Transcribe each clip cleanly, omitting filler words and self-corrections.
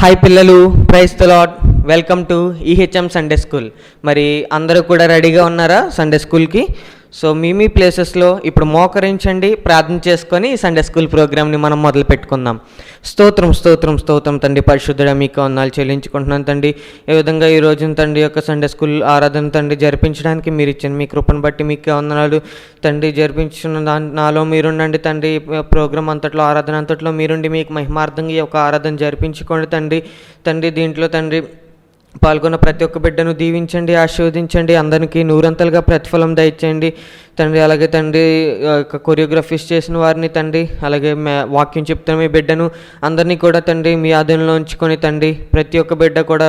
Hi పిల్లలు, praise the lord. Welcome to EHM Sunday school. మరి అందరూ కూడా రెడీగా ఉన్నారా సండే స్కూల్కి? సో మీ ప్లేసెస్లో ఇప్పుడు మోకరించండి, ప్రార్థన చేసుకొని ఈ సండే స్కూల్ ప్రోగ్రామ్ని మనం మొదలు పెట్టుకుందాం. స్తోత్రం స్తోత్రం స్తోత్రం తండ్రి, పరిశుద్ధుడా మీకు వందనాలు చెల్లించుకుంటున్నాను తండ్రి. ఏ విధంగా ఈ రోజున తండ్రి యొక్క సండే స్కూల్ ఆరాధన తండ్రి జరిపించడానికి మీరు ఇచ్చిన మీ కృపను బట్టి మీకు వందనాలు తండ్రి. జరిపించిన నాలో మీరుండండి తండ్రి. ప్రోగ్రామ్ అంతట్లో, ఆరాధన అంతట్లో మీరుండి మీకు మహిమార్థంగా ఈ యొక్క ఆరాధన జరిపించుకోండి తండ్రి. దీంట్లో తండ్రి పాల్గొన్న ప్రతి ఒక్క బిడ్డను దీవించండి, ఆశీర్వదించండి, అందరికీ నూరంతలుగా ప్రతిఫలం దయచేయండి తండ్రి. అలాగే తండ్రి కొరియోగ్రఫీస్ చేసిన వారిని తండ్రి, అలాగే వాక్యం చెప్తున్న మీ బిడ్డను అందరినీ కూడా తండ్రి మీ ఆధీనంలో ఉంచుకొని తండ్రి, ప్రతి ఒక్క బిడ్డ కూడా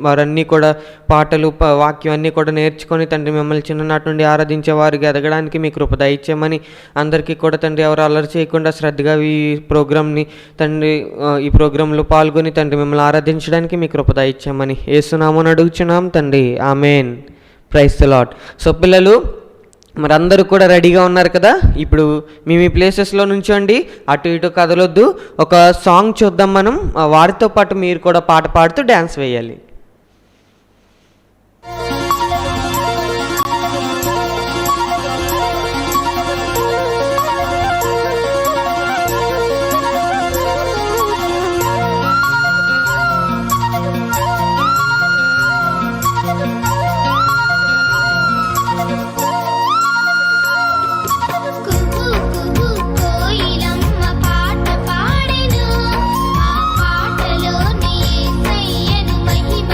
వారన్నీ కూడా పాటలు వాక్యం అన్నీ కూడా నేర్చుకొని తండ్రి మిమ్మల్ని చిన్ననాటి నుండి ఆరాధించే వారికి ఎదగడానికి మీ కృప దయచేయమని, అందరికీ కూడా తండ్రి ఎవరు అల్లరి చేయకుండా శ్రద్ధగా ఈ ప్రోగ్రామ్ని తండ్రి ఈ ప్రోగ్రాంలో పాల్గొని తండ్రి మిమ్మల్ని ఆరాధించడానికి మీ కృప దయచేయమని యేసునామమున అడుగుచున్నాం తండ్రి, ఆమేన్. Praise the lord. సో పిల్లలు, మరి అందరూ కూడా రెడీగా ఉన్నారు కదా? ఇప్పుడు మీ ప్లేసెస్లో నుంచోండి, అటు ఇటు కదలొద్దు. ఒక సాంగ్ చూద్దాం మనం. వారితో పాటు మీరు కూడా పాట పాడుతూ డ్యాన్స్ వేయాలి. పాటలోని యేసయ్యను మహిమ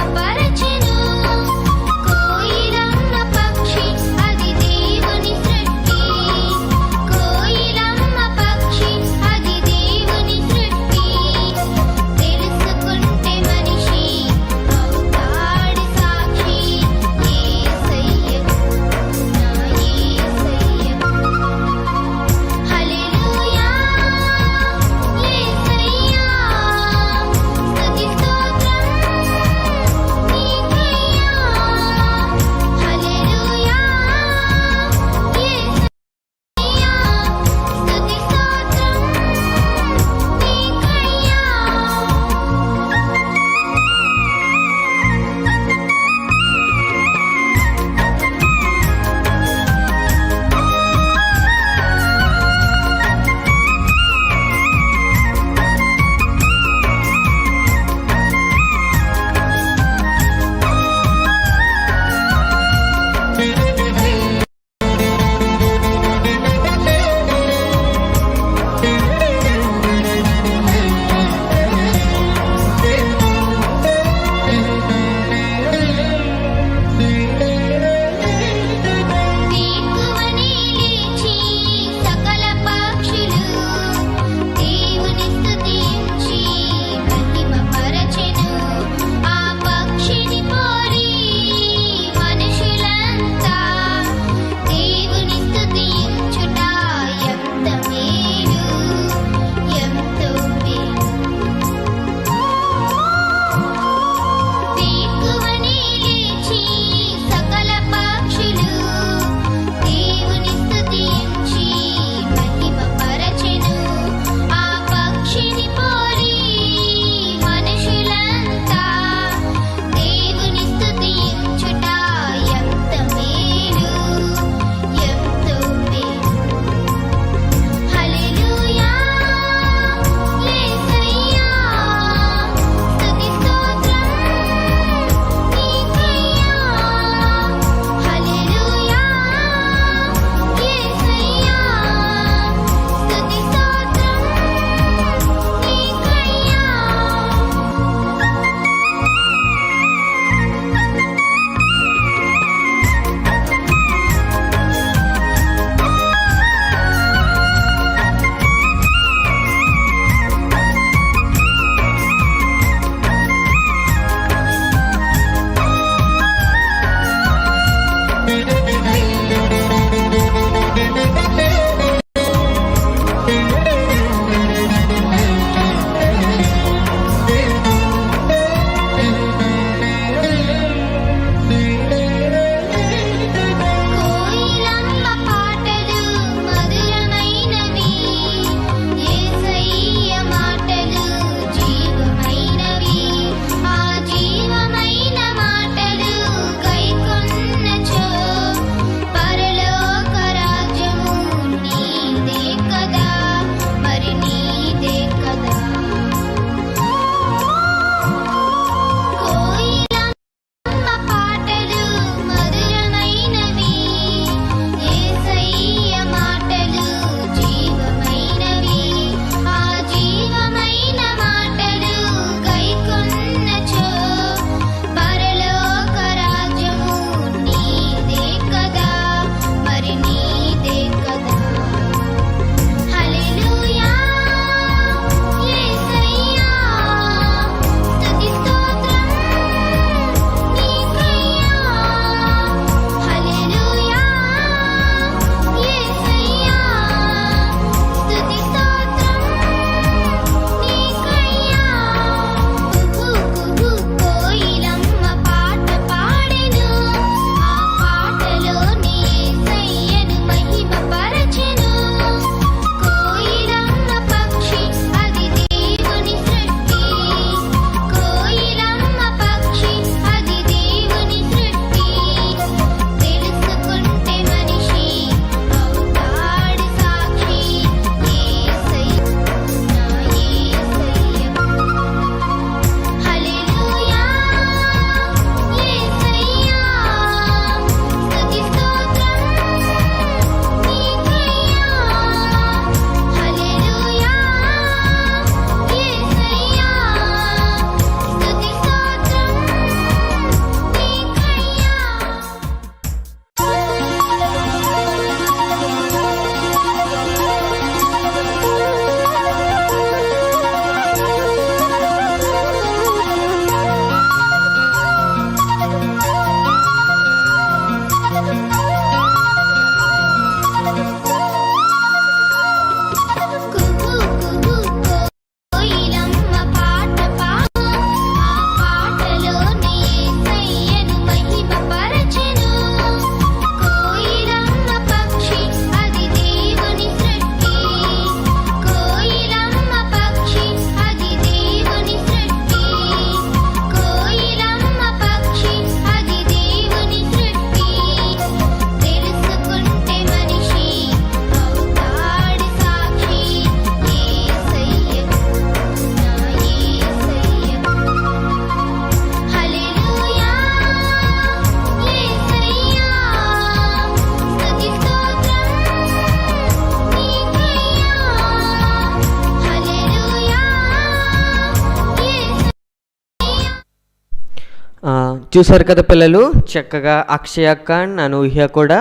చూసారు కదా పిల్లలు, చక్కగా అక్షయ్ అక్క అండ్ అనూహ్య కూడా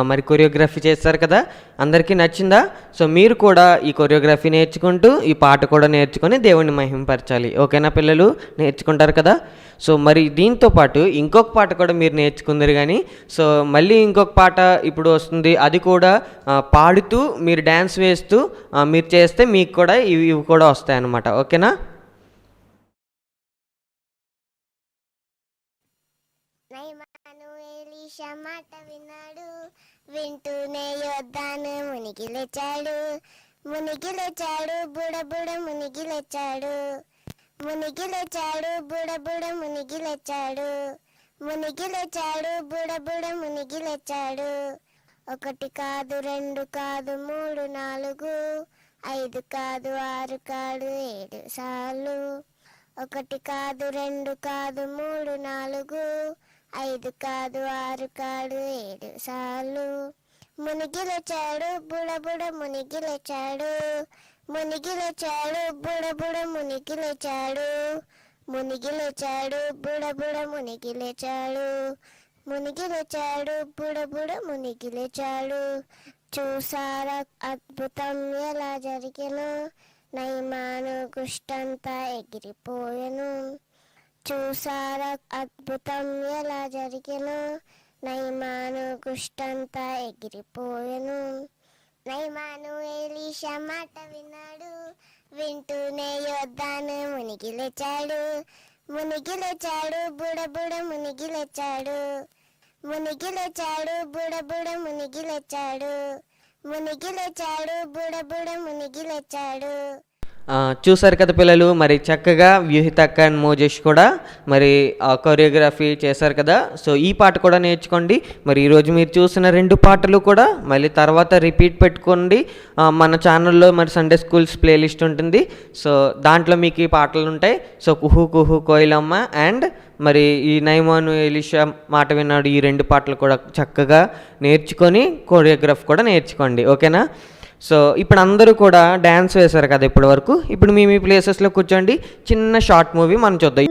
మరి కొరియోగ్రఫీ చేస్తారు కదా, అందరికీ నచ్చిందా? సో మీరు కూడా ఈ కొరియోగ్రఫీ నేర్చుకుంటూ ఈ పాట కూడా నేర్చుకొని దేవుణ్ణి మహిమపరచాలి. ఓకేనా పిల్లలు, నేర్చుకుంటారు కదా? సో మరి దీంతో పాటు ఇంకొక పాట కూడా మీరు నేర్చుకుందరు కానీ, సో మళ్ళీ ఇంకొక పాట ఇప్పుడు వస్తుంది, అది కూడా పాడుతూ మీరు డ్యాన్స్ వేస్తూ మీరు చేస్తే మీకు కూడా ఇవి కూడా వస్తాయన్నమాట. ఓకేనా? నయమాను ఎలీషా మాట విన్నాడు, వింటూనే యోర్దాను మునిగి లేచాడు. మునిగి లేచాడు బుడబుడ మునిగి లేచాడు. మునిగి లేచాడు బుడబుడ మునిగి లేచాడు. మునిగి లేచాడు బుడబుడ మునిగి లేచాడు. 1 కాదు 2 కాదు 3 4 5 కాదు 6 కాదు 7 సార్లు. 1 కాదు 2 కాదు 3 4 5 కాదు 6 కాదు 7 సార్లు. మునిగి లేచాడు బుడబుడ మునిగి లేచాడు. మునిగి లేచాడు బుడబుడ మునిగి లేచాడు. మునిగి లేచాడు బుడబుడ మునిగి లేచాడు. మునిగి లేచాడు బుడబుడ మునిగి లేచాడు. చూసారా అద్భుతం ఎలా జరిగెను, నయమాను కుష్టంతా ఎగిరిపోయెను. చూసారా అద్భుతం ఎలా జరిగెను, నయమాను కుష్టంతా ఎగిరిపోయెను. నయమాను ఎలీషా మాట విన్నాడు, వింటూనే యోర్దాను మునిగి లేచాడు. మునిగి లేచాడు బుడబుడ మునిగి లేచాడు. మునిగి లేచాడు బుడబుడ మునిగి లేచాడు. మునిగి లేచాడు బుడబుడ మునిగి లేచాడు. చూసారు కదా పిల్లలు, మరి చక్కగా వ్యూహితక్క అండ్ మోజేష్ కూడా మరి కొరియోగ్రఫీ చేశారు కదా. సో ఈ పాట కూడా నేర్చుకోండి. మరి ఈరోజు మీరు చూసిన 2 పాటలు కూడా మళ్ళీ తర్వాత రిపీట్ పెట్టుకోండి. మన ఛానల్లో మరి సండే స్కూల్స్ ప్లేలిస్ట్ ఉంటుంది. సో దాంట్లో మీకు ఈ పాటలు ఉంటాయి. సో కుహు కుహు కోయిలమ్మ అండ్ మరి ఈ నయమాను ఎలీషా మాట విన్నాడు, ఈ 2 పాటలు కూడా చక్కగా నేర్చుకొని కొరియోగ్రఫీ కూడా నేర్చుకోండి. ఓకేనా? సో ఇప్పుడు అందరూ కూడా డ్యాన్స్ వేశారు కదా ఇప్పటి వరకు. ఇప్పుడు మీ ప్లేసెస్లో కూర్చోండి, చిన్న షార్ట్ మూవీ మనం చూద్దాం.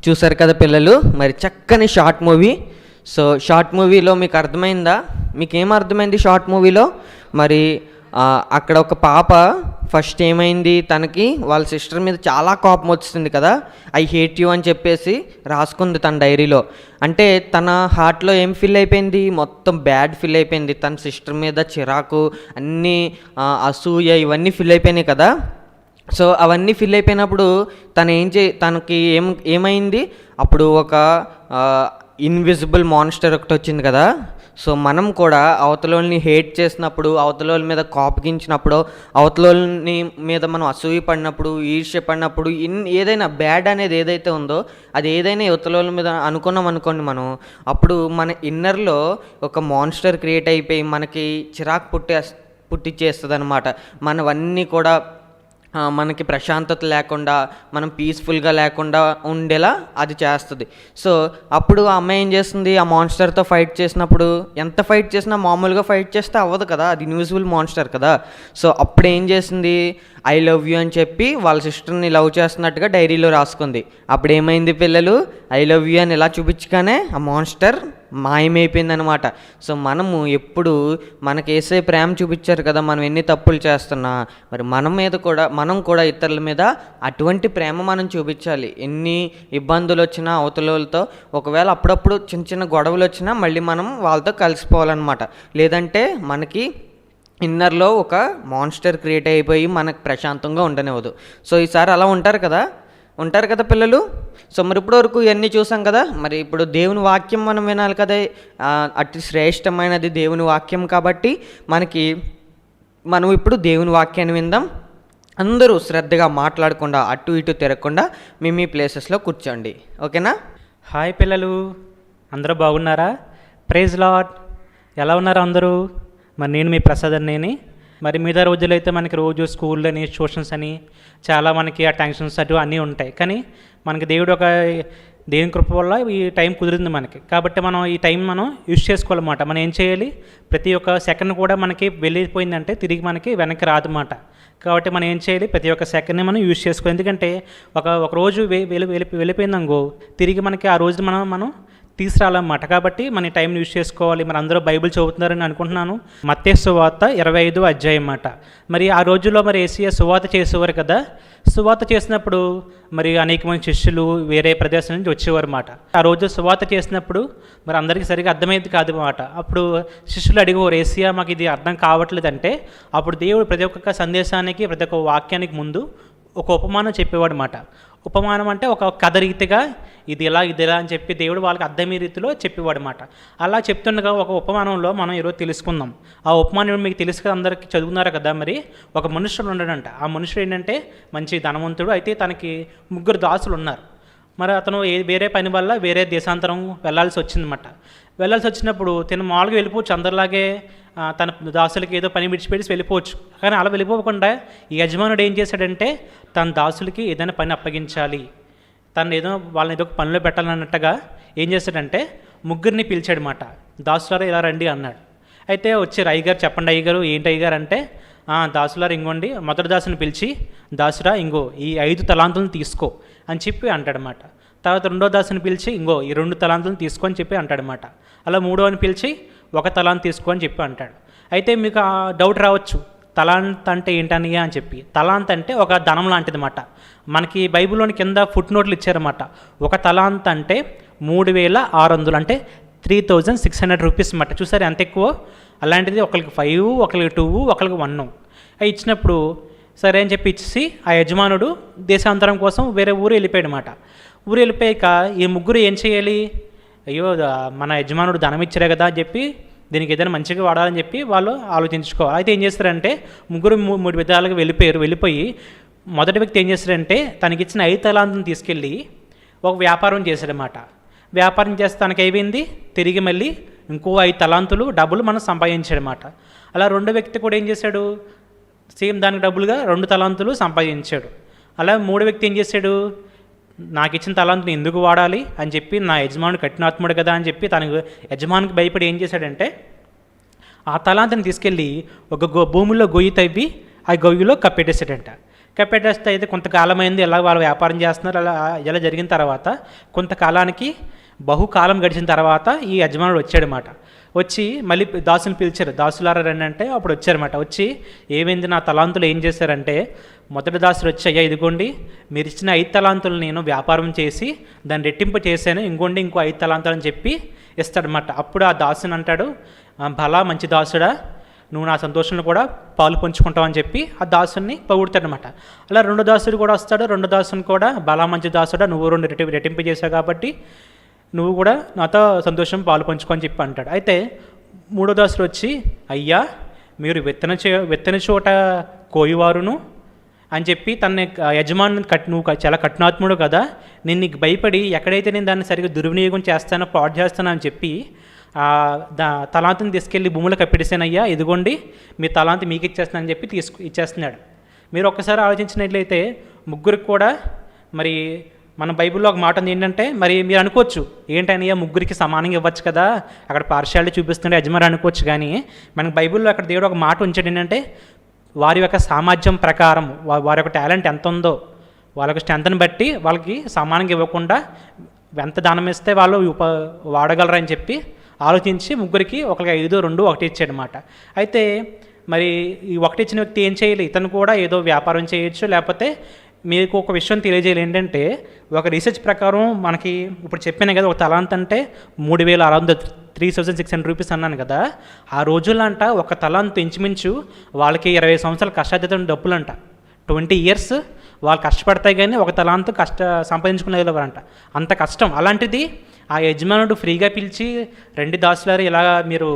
చూసారు కదా పిల్లలు, మరి చక్కని షార్ట్ మూవీ. సో షార్ట్ మూవీలో మీకు అర్థమైందా? మీకేం అర్థమైంది షార్ట్ మూవీలో? మరి అక్కడ ఒక పాప ఫస్ట్ ఏమైంది, తనకి వాళ్ళ సిస్టర్ మీద చాలా కోపం వచ్చింది కదా, ఐ హేట్ యూ అని చెప్పేసి రాసుకుంది తన డైరీలో. అంటే తన హార్ట్లో ఏం ఫీల్ అయిపోయింది, మొత్తం బ్యాడ్ ఫీల్ అయిపోయింది. తన సిస్టర్ మీద చిరాకు, అన్నీ అసూయ ఇవన్నీ ఫీల్ అయిపోయినాయి కదా. సో అవన్నీ ఫిల్ అయిపోయినప్పుడు తనకి ఏమైంది, అప్పుడు ఒక ఇన్విజిబుల్ మాన్స్టర్ ఒకటి వచ్చింది కదా. సో మనం కూడా అవతలోని హేట్ చేసినప్పుడు, అవతలోల మీద కోపగించినప్పుడు, అవతలోని మీద మనం అసూయ పడినప్పుడు, ఈర్ష్య పడినప్పుడు, ఏదైనా బ్యాడ్ అనేది ఏదైతే ఉందో అది ఏదైనా అవతలోల మీద అనుకున్నాం అనుకోండి మనం, అప్పుడు మన ఇన్నర్లో ఒక మాన్స్టర్ క్రియేట్ అయిపోయి మనకి చిరాకు పుట్టిచ్చేస్తుంది అనమాట. మనవన్నీ కూడా మనకి ప్రశాంతత లేకుండా, మనం పీస్ఫుల్గా లేకుండా ఉండేలా అది చేస్తుంది. సో అప్పుడు ఆ అమ్మాయి ఏం చేస్తుంది, ఆ మాన్స్టర్తో ఫైట్ చేసినప్పుడు, ఎంత ఫైట్ చేసినా మామూలుగా ఫైట్ చేస్తే అవ్వదు కదా, అది ఇన్విజిబుల్ మాన్స్టర్ కదా. సో అప్పుడు ఏం చేసింది, ఐ లవ్ యూ అని చెప్పి వాళ్ళ సిస్టర్ని లవ్ చేస్తున్నట్టుగా డైరీలో రాసుకుంది. అప్పుడు ఏమైంది పిల్లలు, ఐ లవ్ యూ అని ఇలా చూపించగానే ఆ మాన్స్టర్ మాయమైపోయిందనమాట. సో మనము ఎప్పుడు మనకేసే ప్రేమ చూపించారు కదా, మనం ఎన్ని తప్పులు చేస్తున్నా, మరి మనం కూడా ఇతరుల మీద అటువంటి ప్రేమ మనం చూపించాలి. ఎన్ని ఇబ్బందులు వచ్చినా అవతలతో, ఒకవేళ అప్పుడప్పుడు చిన్న చిన్న గొడవలు వచ్చినా మళ్ళీ మనం వాళ్ళతో కలిసిపోవాలన్నమాట. లేదంటే మనకి ఇన్నర్లో ఒక మాన్స్టర్ క్రియేట్ అయిపోయి మనకు ప్రశాంతంగా ఉండనివ్వదు. సో ఈసారి అలా ఉంటారు కదా పిల్లలు. సో మరి ఇప్పటి వరకు ఇవన్నీ చూసాం కదా. మరి ఇప్పుడు దేవుని వాక్యం మనం వినాలి కదా, అతి శ్రేష్టమైనది దేవుని వాక్యం. కాబట్టి మనం ఇప్పుడు దేవుని వాక్యాన్ని విందాం. అందరూ శ్రద్ధగా మాట్లాడకుండా, అటు ఇటు తిరగకుండా మీ ప్లేసెస్లో కూర్చోండి, ఓకేనా? హాయ్ పిల్లలు, అందరూ బాగున్నారా? Praise lord. ఎలా ఉన్నారు అందరూ? మరి నేను మీ ప్రసాద్ అన్నని. మరి మిగతా రోజులైతే మనకి రోజు స్కూల్ అని, ట్యూషన్స్ అని, చాలా మనకి ఆ టెన్షన్స్ అటు అన్నీ ఉంటాయి. కానీ మనకి దేవుని కృప వల్ల ఈ టైం కుదిరింది మనకి. కాబట్టి మనం ఈ టైం మనం యూజ్ చేసుకోవాలన్నమాట. మనం ఏం చేయాలి, ప్రతి ఒక్క సెకండ్ కూడా మనకి వెళ్ళిపోయిందంటే తిరిగి మనకి వెనక్కి రాదన్నమాట. కాబట్టి మనం ఏం చేయాలి, ప్రతి ఒక్క సెకండ్ని మనం యూజ్ చేసుకోవాలి. ఎందుకంటే ఒక రోజు వెళ్ళిపోయిందనుకో, తిరిగి మనకి ఆ రోజు మనం తీసుకురాలన్నమాట. కాబట్టి మన టైంని యూజ్ చేసుకోవాలి. మరి అందరూ బైబిల్ చదువుతున్నారని అనుకుంటున్నాను. మత్తయి సువార్త 25వ అధ్యాయం అన్నమాట. మరి ఆ రోజుల్లో మరి యేసయ్య సువార్త చేసేవారు కదా. సువార్త చేసినప్పుడు మరి అనేక మంది శిష్యులు వేరే ప్రదేశం నుంచి వచ్చేవారు అన్నమాట. ఆ రోజు సువార్త చేసినప్పుడు మరి అందరికీ సరిగ్గా అర్థమైంది కాదు అన్నమాట. అప్పుడు శిష్యులు అడిగేవారు, యేసయ్య మాకు ఇది అర్థం కావట్లేదంటే, అప్పుడు దేవుడు ప్రతి ఒక్క సందేశానికి, ప్రతి ఒక్క వాక్యానికి ముందు ఒక ఉపమానం చెప్పేవాడు అన్నమాట. ఉపమానం అంటే ఒక కథ రీతిగా ఇది ఇలా అని చెప్పి దేవుడు వాళ్ళకి అర్థమయ్యే రీతిలో చెప్పేవాడు అన్నమాట. అలా చెప్తుండగా ఒక ఉపమానంలో మనం ఈరోజు తెలుసుకుందాం. ఆ ఉపమానం మీకు తెలుసు కదా, అందరికీ చదువుతున్నారు కదా. మరి ఒక మనుషుడు ఉన్నాడంట. ఆ మనుషుడు ఏంటంటే మంచి ధనవంతుడు. అయితే తనకి 3 దాసులు ఉన్నారు. మరి అతను వేరే పని వల్ల వేరే దేశాంతరం వెళ్ళాల్సి వచ్చిందన్నమాట. వెళ్ళాల్సి వచ్చినప్పుడు తను మామూలుగా వెళ్ళిపోవచ్చు, అందరిలాగే తన దాసులకి ఏదో పని విడిచిపెట్టి వెళ్ళిపోవచ్చు. కానీ అలా వెళ్ళిపోకుండా ఈ యజమానుడు ఏం చేశాడంటే, తన దాసులకి ఏదైనా పని అప్పగించాలి, వాళ్ళని ఏదో పనిలో పెట్టాలన్నట్టుగా ఏం చేశాడంటే 3 పిలిచాడనమాట. దాసులారా ఇలా రండి అన్నాడు. అయితే వచ్చారు, అయ్యగారు చెప్పండి అయ్యగారు, ఏంటి అయ్యగారు అంటే, దాసులారా ఇంకోండి. మొదటి దాసుని పిలిచి, దాసురా ఇంగో ఈ 5 తలాంతులను తీసుకో అని చెప్పి అంటాడనమాట. తర్వాత రెండో దాసుని పిలిచి, ఇంగో ఈ 2 తలాంతులను తీసుకో అని చెప్పి అంటాడనమాట. అలా మూడోని పిలిచి 1 తలాంతు తీసుకో అని చెప్పి అంటాడు. అయితే మీకు ఆ డౌట్ రావచ్చు, తలాంత్ అంటే ఏంటనిగా అని చెప్పి. తలాంత్ అంటే ఒక ధనం లాంటిది అన్నమాట. మనకి బైబిల్లోని కింద ఫుట్ నోట్లు ఇచ్చారన్నమాట. 1 తలాంత్ అంటే 3600, అంటే 3600 రూపీస్ అన్నమాట. చూసారు ఎంత ఎక్కువ. అలాంటిది ఒకరికి 5, ఒకరికి 2, ఒకరికి 1 అవి ఇచ్చినప్పుడు సరే అని చెప్పి ఇచ్చేసి ఆ యజమానుడు దేశాంతరం కోసం వేరే ఊరు వెళ్ళిపోయాడు అన్నమాట. ఊరు వెళ్ళిపోయాక ఈ 3 ఏం చేయాలి, అయ్యో మన యజమానుడు ధనం ఇచ్చారే కదా అని చెప్పి దీనికి ఏదైనా మంచిగా వాడాలని చెప్పి వాళ్ళు ఆలోచించుకోవాలి. అయితే ఏం చేస్తారంటే 3 విధాలుగా వెళ్ళిపోయి మొదటి వ్యక్తి ఏం చేస్తారంటే తనకిచ్చిన 5 తలాంతులను తీసుకెళ్ళి ఒక వ్యాపారం చేశాడనమాట. వ్యాపారం చేస్తే తనకి అయిపోయింది, తిరిగి మళ్ళీ ఇంకో 5 తలాంతులు డబ్బులు మనం సంపాదించాడనమాట. అలా రెండో వ్యక్తి కూడా ఏం చేశాడు, సేమ్ దానికి డబ్బులుగా 2 తలాంతులు సంపాదించాడు. అలా మూడో వ్యక్తి ఏం చేశాడు, నాకు ఇచ్చిన తలాంతుని ఎందుకు వాడాలి అని చెప్పి, నా యజమానుడు కఠినాత్ముడు కదా అని చెప్పి తన యజమానికి భయపడి ఏం చేశాడంటే ఆ తలాంతుని తీసుకెళ్ళి ఒక భూమిలో గొయ్యి తవ్వి ఆ గొయ్యిలో కప్పెట్టేశాడంట. కప్పెట్టేస్తే అయితే కొంతకాలం అయింది, ఎలా వాళ్ళు వ్యాపారం చేస్తున్నారు, అలా ఇలా జరిగిన తర్వాత కొంతకాలానికి బహుకాలం గడిచిన తర్వాత ఈ యజమానుడు వచ్చాడనమాట. వచ్చి మళ్ళీ దాసుని పిలిచారు. దాసులారా రండి అంటే అప్పుడు వచ్చారన్నమాట. వచ్చి ఏమైంది, నా తలాంతులు ఏం చేశారంటే, మొదటి దాసులు వచ్చి, అయ్యా ఇదిగోండి మీరు ఇచ్చిన 5 తలాంతులు నేను వ్యాపారం చేసి దాన్ని రెట్టింపు చేశాను, ఇంకోండి ఇంకో 5 తలాంతులు అని చెప్పి ఇస్తాడనమాట. అప్పుడు ఆ దాసుని అంటాడు, భలా మంచి దాసుడా, నువ్వు నా సంతోషంలో కూడా పాలు పంచుకుంటావు అని చెప్పి ఆ దాసుని పొగుడతాడనమాట. అలా 2 దాసుడు కూడా వస్తాడు. 2 దాసుని కూడా భలా మంచి దాసుడా, నువ్వు 2 రెట్టింపు చేశావు కాబట్టి నువ్వు కూడా నాతో సంతోషం పాలు పంచుకొని చెప్పి అంటాడు. అయితే 3వ దాసుడు వచ్చి, అయ్యా మీరు వెత్తని చోట కోయివారును అని చెప్పి తన యజమాని నువ్వు చాలా కఠినాత్ముడు కదా, నేను నీకు భయపడి ఎక్కడైతే నేను దాన్ని సరిగ్గా దుర్వినియోగం చేస్తానో పాడు చేస్తానో అని చెప్పి తలాంతిని తీసుకెళ్ళి భూములు కప్పెడిసానయ్యా, ఇదిగోండి మీ తలాంతి మీకు ఇచ్చేస్తానని చెప్పి ఇచ్చేస్తున్నాడు. మీరు ఒక్కసారి ఆలోచించినట్లయితే ముగ్గురికి కూడా మరి మన బైబిల్లో ఒక మాట ఉంది ఏంటంటే, మరి మీరు అనుకోవచ్చు ఏంటనయ్యా ముగ్గురికి సమానంగా ఇవ్వచ్చు కదా, అక్కడ పార్షియాలిటీ చూపిస్తుంటే యజమాని అనుకోవచ్చు. కానీ మనకి బైబిల్లో అక్కడ దేవుడు ఒక మాట ఉంచాడు ఏంటంటే, వారి యొక్క సామర్థ్యం ప్రకారం వారి యొక్క టాలెంట్ ఎంత ఉందో వాళ్ళ యొక్క స్ట్రెంత్ని బట్టి వాళ్ళకి సమానంగా ఇవ్వకుండా ఎంత దానం ఇస్తే వాళ్ళు వాడగలరని చెప్పి ఆలోచించి ముగ్గురికి ఒకరికి 5, 2, 1 ఇచ్చాడనమాట. అయితే మరి ఈ 1 ఇచ్చిన వ్యక్తి ఏం చేయాలి, ఇతను కూడా ఏదో వ్యాపారం చేయొచ్చు, లేకపోతే మీకు ఒక విషయం తెలియజేయాలి ఏంటంటే, ఒక రీసెర్చ్ ప్రకారం మనకి ఇప్పుడు చెప్పాను కదా, ఒక తలాంత్ అంటే 3,600 రూపీస్ అన్నాను కదా, ఆ రోజులంట ఒక తలాంత్ ఇంచుమించు వాళ్ళకి 20 సంవత్సరాల కష్టాతీతం డబ్బులంట. 20 years వాళ్ళు కష్టపడతాయి కానీ ఒక తలాంత్ సంపాదించుకునేవారంట, అంత కష్టం. అలాంటిది ఆ యజమానుడు ఫ్రీగా పిలిచి 2 దాసులారు ఇలా మీరు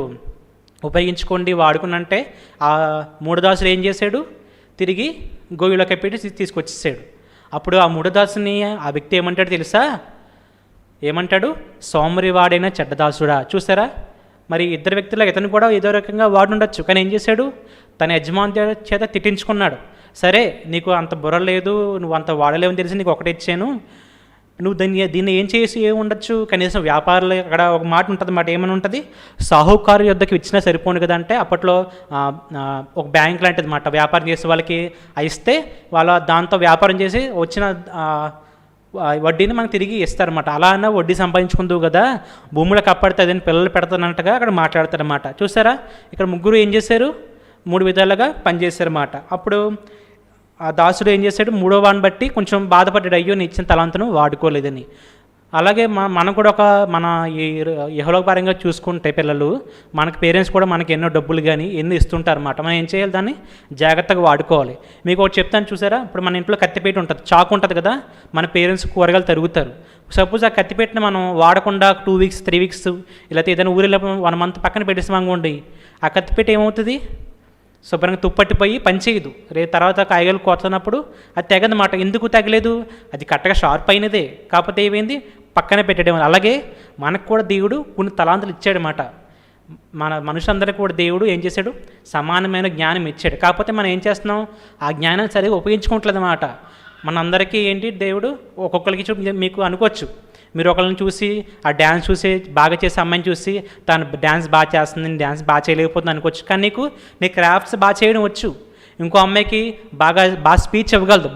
ఉపయోగించుకోండి వాడుకున్నంటే, ఆ 3 దాసులు ఏం చేశాడు, తిరిగి గోవిలోకి పెట్టి తీసుకొచ్చేసాడు. అప్పుడు ఆ 3 దాసుని ఆ వ్యక్తి ఏమంటాడు తెలుసా, ఏమంటాడు, సోమరివాడైన చెడ్డదాసుడా. చూసారా, మరి ఇద్దరు వ్యక్తుల ఇతను కూడా ఏదో రకంగా వాడుండొచ్చు, కానీ ఏం చేశాడు, తన యజమాని చేత తిట్టించుకున్నాడు. సరే నీకు అంత బుర్ర లేదు, నువ్వు అంత వాడలేవని తెలిసి నీకు ఒకటి ఇచ్చాను, నువ్వు దీన్ని ఏం చేసి ఉండొచ్చు, కనీసం వ్యాపారులు అక్కడ ఒక మాట ఉంటుంది అన్నమాట. ఏమని ఉంటుంది, సాహుకారు యొద్దకు ఇచ్చినా సరిపోను కదా అంటే, అప్పట్లో ఒక బ్యాంక్ లాంటిది అన్నమాట. వ్యాపారం చేసే వాళ్ళకి ఇస్తే వాళ్ళ దాంతో వ్యాపారం చేసి వచ్చిన వడ్డీని మనకు తిరిగి ఇస్తారన్నమాట. అలా అన్న వడ్డీ సంపాదించుకుందువు కదా, భూములకు అప్పడితే అదని పిల్లలు పెడతానంటగా అక్కడ మాట్లాడతారన్నమాట. చూసారా, ఇక్కడ ముగ్గురు ఏం చేశారు, 3 విధాలుగా పనిచేశారన్నమాట. అప్పుడు ఆ దాసుడు ఏం చేశాడు, 3వ వాడిని బట్టి కొంచెం బాధపడ్డాడు, అయ్యో నేను ఇచ్చిన తలాంతును వాడుకోలేదని. అలాగే మనం కూడా మన ఈ ఇహలోక పరంగా చూసుకుంటే పిల్లలు, మనకి పేరెంట్స్ కూడా మనకి ఎన్నో డబ్బులు కానీ ఎన్నో ఇస్తుంటారన్నమాట. మనం ఏం చేయాలి, దాన్ని జాగ్రత్తగా వాడుకోవాలి. మీకు ఒకటి చెప్తాను చూసారా, ఇప్పుడు మన ఇంట్లో కత్తిపేట ఉంటుంది, చాకు ఉంటుంది కదా, మన పేరెంట్స్ కూరగాయలు తరుగుతారు. సపోజ్ ఆ కత్తిపేటని మనం వాడకుండా 2 weeks 3 weeks ఇలా ఏదైనా ఊరిలో 1 month పక్కన పెట్టేసామండి, ఆ కత్తిపేట ఏమవుతుంది, శుభ్రంగా తుప్పట్టిపోయి పనిచేయదు. తర్వాత కాయగూరలు కోతున్నప్పుడు అది తెగదన్నమాట. ఎందుకు తెగలేదు, అది కరెక్ట్గా షార్ప్ అయినదే, కాకపోతే ఏమైంది పక్కనే పెట్టడం. అలాగే మనకు కూడా దేవుడు కొన్ని తలాంతులు ఇచ్చాడనమాట. మన మనుషులందరికీ కూడా దేవుడు ఏం చేశాడు, సమానమైన జ్ఞానం ఇచ్చాడు. కాకపోతే మనం ఏం చేస్తున్నాం, ఆ జ్ఞానాన్ని సరిగా ఉపయోగించుకోవట్లేదు అన్నమాట. మనందరికీ ఏంటి, దేవుడు ఒక్కొక్కరికి మీకు అనుకోవచ్చు, మీరు ఒకళ్ళని చూసి ఆ డ్యాన్స్ చూసి బాగా చేసే అమ్మాయిని చూసి తను డ్యాన్స్ బాగా చేస్తుంది, నేను డ్యాన్స్ బాగా చేయలేకపోతుంది అనుకోవచ్చు. కానీ నీ క్రాఫ్ట్స్ బాగా చేయడం వచ్చు. ఇంకో అమ్మాయికి బాగా స్పీచ్ ఇవ్వగలదు,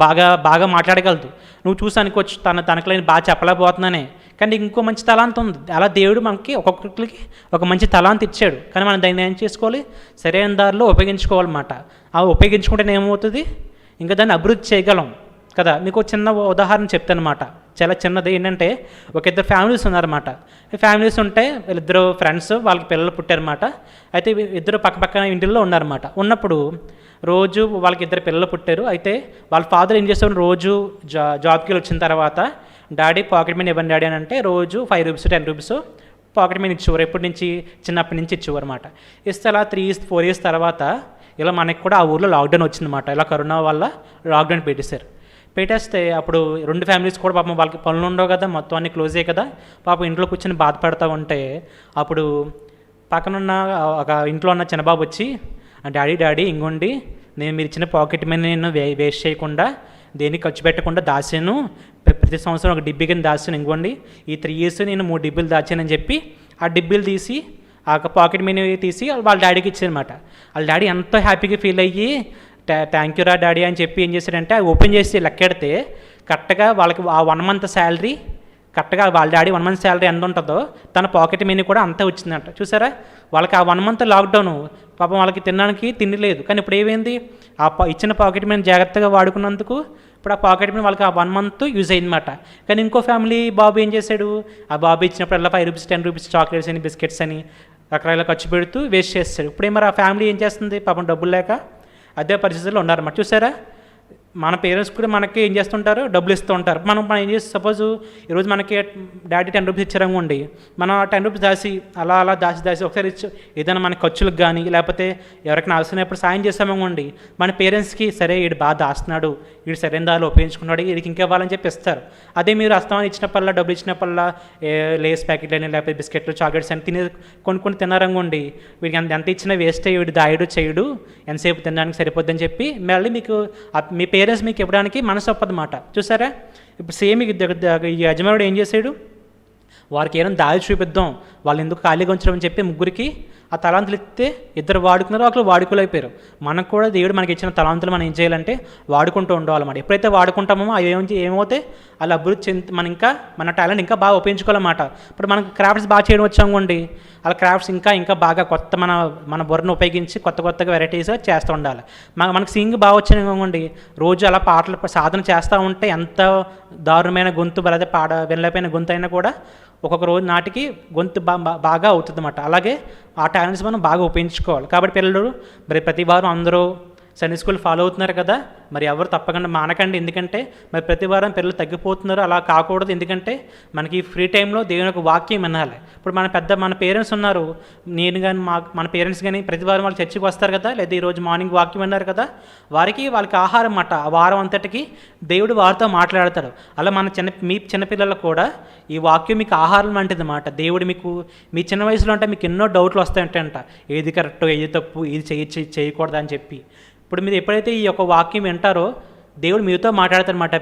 బాగా మాట్లాడగలదు. నువ్వు చూసి అనుకోవచ్చు తనకు నేను బాగా చెప్పలేకపోతున్నానే, కానీ ఇంకో మంచి తలాంత ఉంది. అలా దేవుడు మనకి ఒక్కొక్కరికి ఒక మంచి తలాంత ఇచ్చాడు. కానీ మనం దాన్ని ఏం చేసుకోవాలి, సరైన దారిలో ఉపయోగించుకోవాలన్నమాట. ఆ ఉపయోగించుకుంటే ఏమవుతుంది, ఇంకా దాన్ని అభివృద్ధి చేయగలం కదా. మీకు చిన్న ఉదాహరణ చెప్తాను అనమాట, చాలా చిన్నది. ఏంటంటే ఒక 2 ఫ్యామిలీస్ ఉన్నారన్నమాట. ఫ్యామిలీస్ ఉంటే వీళ్ళిద్దరు ఫ్రెండ్స్, వాళ్ళకి పిల్లలు పుట్టారన్నమాట. అయితే ఇద్దరు పక్కపక్కన ఇంటిల్లో ఉన్నారన్నమాట. ఉన్నప్పుడు రోజు వాళ్ళకి 2 పిల్లలు పుట్టారు. అయితే వాళ్ళ ఫాదర్ ఏం చేసేవారు, రోజు జాబ్కి వచ్చిన తర్వాత డాడీ పాకెట్ మనీ ఇవ్వండి డాడీ అని అంటే రోజు 5 రూపీస్ 10 రూపీస్ పాకెట్ మనీ ఇచ్చేవారు. ఎప్పటి నుంచి, చిన్నప్పటి నుంచి ఇచ్చేవారు అనమాట. ఇస్తే అలా 3 years 4 years తర్వాత ఇలా మనకి కూడా ఆ ఊర్లో లాక్డౌన్ వచ్చిందన్నమాట. ఇలా కరోనా వల్ల లాక్డౌన్ పెట్టేస్తే అప్పుడు 2 ఫ్యామిలీస్ కూడా పాపం వాళ్ళకి పనులు ఉండవు కదా, మొత్తం అన్నీ క్లోజ్ అయ్యాయి కదా, పాపం ఇంట్లో కూర్చొని బాధపడతా ఉంటే అప్పుడు పక్కనున్న ఒక ఇంట్లో ఉన్న చిన్నబాబు వచ్చి, డాడీ ఇంకోండి, నేను మీరు ఇచ్చిన పాకెట్ మనీ నేను వేస్ట్ చేయకుండా దేనికి ఖర్చు పెట్టకుండా దాచాను, ప్రతి సంవత్సరం ఒక డిబ్బీ కింద దాచాను, ఇంకోండి ఈ 3 years నేను 3 డిబ్బీలు దాచానని చెప్పి ఆ డిబ్బీలు తీసి ఆ పాకెట్ మనీ తీసి వాళ్ళ డాడీకి ఇచ్చారనమాట. వాళ్ళ డాడీ ఎంతో హ్యాపీగా ఫీల్ అయ్యి థ్యాంక్ యూ రా డాడీ అని చెప్పి ఏం చేశాడంటే అది ఓపెన్ చేసి లెక్కెడితే కరెక్ట్గా వాళ్ళకి ఆ 1 మంత్ శాలరీ కరెక్ట్గా వాళ్ళ డాడీ 1 మంత్ శాలరీ ఎంత ఉంటుందో తన పాకెట్ మనీ కూడా అంతే వచ్చిందంట. చూసారా, వాళ్ళకి ఆ 1 మంత్ లాక్డౌన్ పాపం వాళ్ళకి తినడానికి తిండి లేదు. కానీ ఇప్పుడు ఏమైంది, ఇచ్చిన పాకెట్ మనీ జాగ్రత్తగా వాడుకున్నందుకు ఇప్పుడు ఆ పాకెట్ మనీ వాళ్ళకి ఆ 1 మంత్ యూజ్ అయిందన్నమాట. కానీ ఇంకో ఫ్యామిలీ బాబు ఏం చేశాడు, ఆ బాబు ఇచ్చినప్పుడల్లా 5 రూపీస్ 10 రూపీస్ చాక్లెట్స్ అని బిస్కెట్స్ అని రకరకాల ఖర్చు పెడుతూ వేస్ట్ చేస్తాడు. ఇప్పుడు మరి ఆ ఫ్యామిలీ ఏం చేస్తుంది, పాపం డబ్బులు లేక అదే పరిస్థితుల్లో ఉన్నారన్నమాట. చూసారా, మన పేరెంట్స్ కూడా మనకి ఏం చేస్తుంటారు, డబ్బులు ఇస్తూ ఉంటారు. మనం ఏం చేస్తే సపోజ్ ఈరోజు మనకి డాడీ 10 రూపీస్ ఇచ్చారనుకోండి, మనం 10 రూపీస్ దాచి అలా దాచి ఒకసారి ఏదైనా మన ఖర్చులకు కానీ లేకపోతే ఎవరికైనా అవసరమైనప్పుడు సాయం చేస్తామనుకోండి, మన పేరెంట్స్కి సరే వీడు బాగా దాస్తున్నాడు, వీడు సరైన దారిలో ఉపయోగించుకున్నాడు, వీడికి ఇంకా ఇవ్వాలని చెప్పి ఇస్తారు. అదే మీరు అస్తమానం ఇచ్చినప్పల్లా డబ్బులు ఇచ్చినప్పల్లా లేస్ ప్యాకెట్లు అని లేకపోతే బిస్కెట్లు చాక్లెట్స్ అని కొన్ని తిన్నారనుకోండి, వీడికి ఎంత ఇచ్చినా వేస్ట్ అయ్యి వీడు దాయుడు చేయడు, ఎంతసేపు తినడానికి సరిపోద్దని చెప్పి మళ్ళీ మీకు మీ పేరెంట్స్ మీకు ఇవ్వడానికి మనసు ఒప్పదన్నమాట. చూసారా, ఇప్పుడు సేమ్ ఈ యజమానుడు ఏం చేశాడు, వారికి ఏమైనా దారి చూపిద్దాం, వాళ్ళు ఎందుకు ఖాళీగా ఉంచడం అని చెప్పి ముగ్గురికి ఆ తలాంతులు ఇస్తే 2 వాడుకున్నారో ఒకరు వాడుకోలేకపోయారు. మనకు కూడా దేవుడు మనకి ఇచ్చిన తలాంతులు మనం ఏం చేయాలంటే వాడుకుంటూ ఉండాలన్నమాట. ఎప్పుడైతే వాడుకుంటామో అవి ఏమవుతాయి, అలా అభివృద్ధి చెంది మన టాలెంట్ ఇంకా బాగా ఉపయోగించుకోవాలన్నమాట. ఇప్పుడు మనకు క్రాఫ్ట్స్ బాగా చేయడం వచ్చామనుకోండి, అలా క్రాఫ్ట్స్ ఇంకా బాగా కొత్త మన బుర్రను ఉపయోగించి కొత్తగా వెరైటీస్గా చేస్తూ ఉండాలి. మనకు సింగింగ్ బాగా వచ్చిందనుకోండి, రోజు అలా పాటలు సాధన చేస్తూ ఉంటే ఎంత దారుణమైన గొంతు లేదా వినలేకపోయిన గొంతు అయినా కూడా ఒక్కొక్క రోజు నాటికి గొంతు బాగా అవుతుంది అన్నమాట. అలాగే ఆ టాలెంట్స్ మనం బాగా ఉపయోగించుకోవాలి. కాబట్టి పిల్లలు మరి ప్రతి వారం అందరూ సండే స్కూల్ ఫాలో అవుతున్నారు కదా, మరి ఎవరు తప్పకుండా మానకండి. ఎందుకంటే మరి ప్రతి వారం పిల్లలు తగ్గిపోతున్నారు, అలా కాకూడదు. ఎందుకంటే మనకి ఫ్రీ టైంలో దేవుని యొక్క వాక్యం వినాలి. ఇప్పుడు మన పేరెంట్స్ ఉన్నారు, నేను కానీ మన పేరెంట్స్ కానీ ప్రతి వారం వాళ్ళు చర్చికి వస్తారు కదా, లేదా ఈరోజు మార్నింగ్ వాక్యం విన్నారు కదా, వాళ్ళకి ఆహారం అన్నమాట. ఆ వారం అంతటికి దేవుడు వారితో మాట్లాడతాడు. అలా మీ చిన్నపిల్లలకు కూడా ఈ వాక్యం మీకు ఆహారం వంటిది అన్నమాట. దేవుడు మీ చిన్న వయసులో అంటే మీకు ఎన్నో డౌట్లు వస్తాయంట, ఏది కరెక్ట్ ఏది తప్పు, ఇది చేయకూడదు అని చెప్పి. ఇప్పుడు మీరు ఎప్పుడైతే ఈ యొక్క వాక్యం వింటారో దేవుడు మీతో మాట్లాడతారన్నమాట,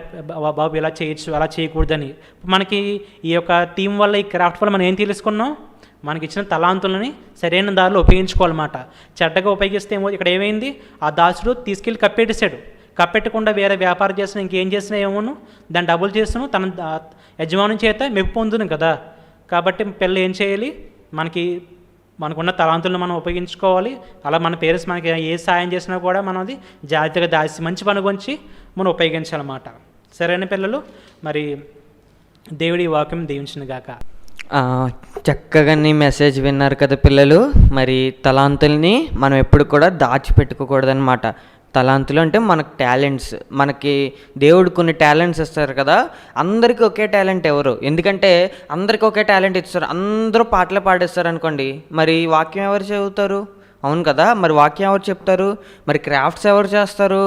బాబు ఇలా చేయొచ్చు అలా చేయకూడదని. మనకి ఈ యొక్క థీమ్ వల్ల ఈ క్రాఫ్ట్ వల్ల మనం ఏం తెలుసుకున్నాం, మనకి ఇచ్చిన తలాంతులని సరైన దారిలో ఉపయోగించుకోవాలన్నమాట. చెడ్డగా ఉపయోగిస్తే ఇక్కడ ఏమైంది, ఆ దాసుడు తీసుకెళ్ళి కప్పెట్టేశాడు. కప్పెట్టకుండా వేరే వ్యాపారం చేసిన ఇంకేం చేసినా ఏమోను దాన్ని డబ్బులు చేస్తున్నాం, తన యజమాని చేత మెప్పు పొందును కదా. కాబట్టి పిల్లలు ఏం చేయాలి, మనకున్న తలాంతులను మనం ఉపయోగించుకోవాలి. అలా మన పేరెంట్స్ మనకి ఏ సాయం చేసినా కూడా మనం అది జాగ్రత్తగా దాచి మంచి పని గురించి మనం ఉపయోగించాలన్నమాట. సరైన పిల్లలు, మరి దేవుడి వాక్యం దీవించును గాక. చక్కగా నీ మెసేజ్ విన్నారు కదా పిల్లలు. మరి తలాంతుల్ని మనం ఎప్పుడు కూడా దాచిపెట్టుకోకూడదన్నమాట. తలాంతులు అంటే మనకు టాలెంట్స్, మనకి దేవుడు కొన్ని టాలెంట్స్ ఇస్తారు కదా. అందరికీ ఒకే టాలెంట్ ఎవరు, ఎందుకంటే అందరికీ ఒకే టాలెంట్ ఇస్తారు. అందరూ పాటలు పాడేస్తారు అనుకోండి, మరి వాక్యం ఎవరు చదువుతారు? అవును కదా, మరి వాక్యం ఎవరు చెప్తారు? మరి క్రాఫ్ట్స్ ఎవరు చేస్తారు?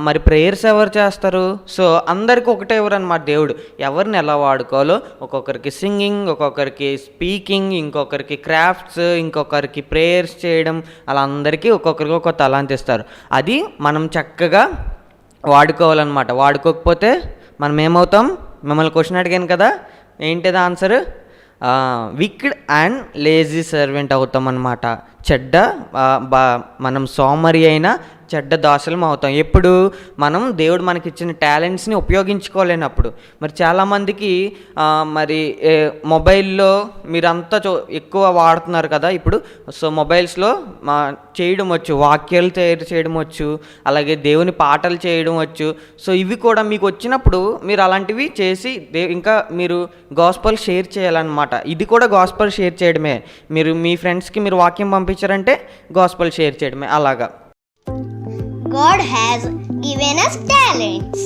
మరి ప్రేయర్స్ ఎవరు చేస్తారు? సో అందరికీ ఒకటే ఎవరు అన్నమాట దేవుడు. ఎవరిని ఎలా వాడుకోవాలో, ఒక్కొక్కరికి సింగింగ్, ఒక్కొక్కరికి స్పీకింగ్, ఇంకొకరికి క్రాఫ్ట్స్, ఇంకొకరికి ప్రేయర్స్ చేయడం, అలా అందరికీ ఒక్కొక్కరికి ఒక్కొక్క తలాంత్ ఇస్తారు. అది మనం చక్కగా వాడుకోవాలన్నమాట. వాడుకోకపోతే మనం ఏమవుతాం? మిమ్మల్ని క్వశ్చన్ అడిగాను కదా, ఏంటిది answer? Wicked and lazy servant అవుతాం అన్నమాట. మనం సోమరి అయినా చెడ్డ దాసులం అవుతాం. ఎప్పుడు మనం దేవుడు మనకి ఇచ్చిన టాలెంట్స్ని ఉపయోగించుకోలేనప్పుడు. మరి చాలామందికి మరి మొబైల్లో మీరంతా ఎక్కువ వాడుతున్నారు కదా ఇప్పుడు. సో మొబైల్స్లో చేయడం వచ్చు, వాక్యాలు తయారు చేయడం వచ్చు, అలాగే దేవుని పాటలు చేయడం వచ్చు. సో ఇవి కూడా మీకు వచ్చినప్పుడు మీరు అలాంటివి చేసి ఇంకా మీరు గాస్పల్ షేర్ చేయాలన్నమాట. ఇది కూడా గాస్పల్ షేర్ చేయడమే. మీరు మీ ఫ్రెండ్స్కి మీరు వాక్యం పంపించారంటే గాస్పల్ షేర్ చేయడమే. అలాగా God has given us talents.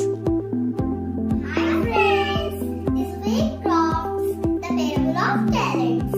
Hi friends, this week crafts the table of talents.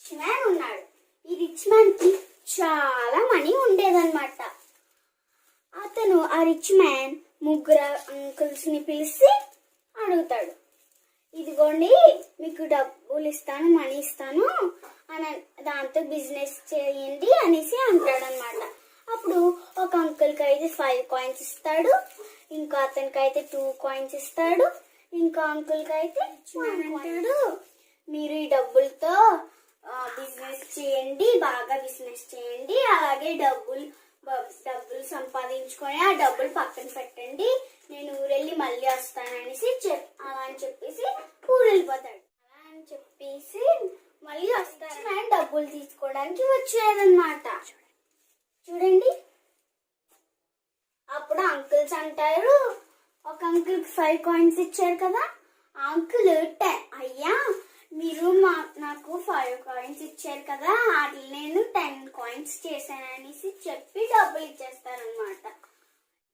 Rich man ఉన్నాడు. ఈ రిచ్ మ్యాన్కి చాలా మనీ ఉండేదన్నమాట. అతను ఆ రిచ్ మ్యాన్ ముగ్గురు అంకుల్స్ని పిలిచి అడుగుతాడు, ఇదిగోండి మీకు డబ్బులు ఇస్తాను, మనీ ఇస్తాను అని, దాంతో బిజినెస్ చేయండి అనేసి అంటాడనమాట. అప్పుడు ఒక అంకుల్కి అయితే 5 కాయిన్స్ ఇస్తాడు, ఇంకో అతనికి అయితే 2 కాయిన్స్ ఇస్తాడు, ఇంకో అంకుల్కి అయితే 1 అంటాడు, మీరు ఈ డబ్బులతో బిజినెస్ చేయండి, బాగా బిజినెస్ చేయండి, అలాగే డబ్బులు సంపాదించుకొని ఆ డబ్బులు పక్కన పెట్టండి, నేను ఊరెళ్ళి మళ్ళీ వస్తాననేసి అలా అని చెప్పేసి ఊరు వెళ్ళిపోతాడు. అలా అని చెప్పేసి మళ్ళీ వస్తారని డబ్బులు తీసుకోవడానికి వచ్చేదన్నమాట. చూడండి, అప్పుడు అంకుల్స్ అంటారు, ఒక అంకుల్కి 5 కాయిన్స్ ఇచ్చారు కదా, ఆ అంకుల్ 10, అయ్యా మీరు నాకు 5 కాయిన్స్ ఇచ్చారు కదా, వాటిని నేను 10 కాయిన్స్ చేశాను అనేసి చెప్పి డబ్బులు ఇచ్చేస్తారనమాట.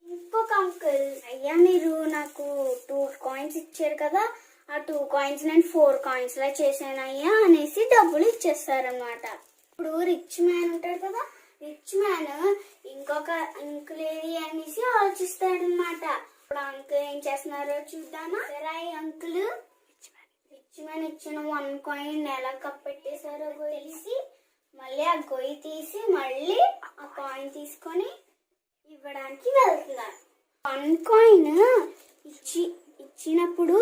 ఇంకొక అంకుల్, అయ్యా మీరు నాకు 2 కాయిన్స్ ఇచ్చారు కదా, ఆ 2 కాయిన్స్ నేను 4 కాయిన్స్ లా చేశాను అయ్యా అనేసి డబ్బులు ఇచ్చేస్తారనమాట. ఇప్పుడు రిచ్ మ్యాన్ ఉంటాడు కదా, రిచ్ మ్యాన్ ఇంకొక అంకుల్ ఏది అనేసి ఆలోచిస్తాడనమాట. ఇప్పుడు అంకుల్ ఏం చేస్తున్నారో చూద్దామా. అంకుల్ రిచ్ మ్యాన్ ఇచ్చిన 1 కాయిన్ ఎలా కప్పెట్టేశారో తెలిసి మళ్ళీ ఆ గొయ్యి తీసి మళ్ళీ ఆ కాయిన్ తీసుకొని ఇవ్వడానికి వెళ్తున్నారు. 1 కాయిన్ ఇచ్చినప్పుడు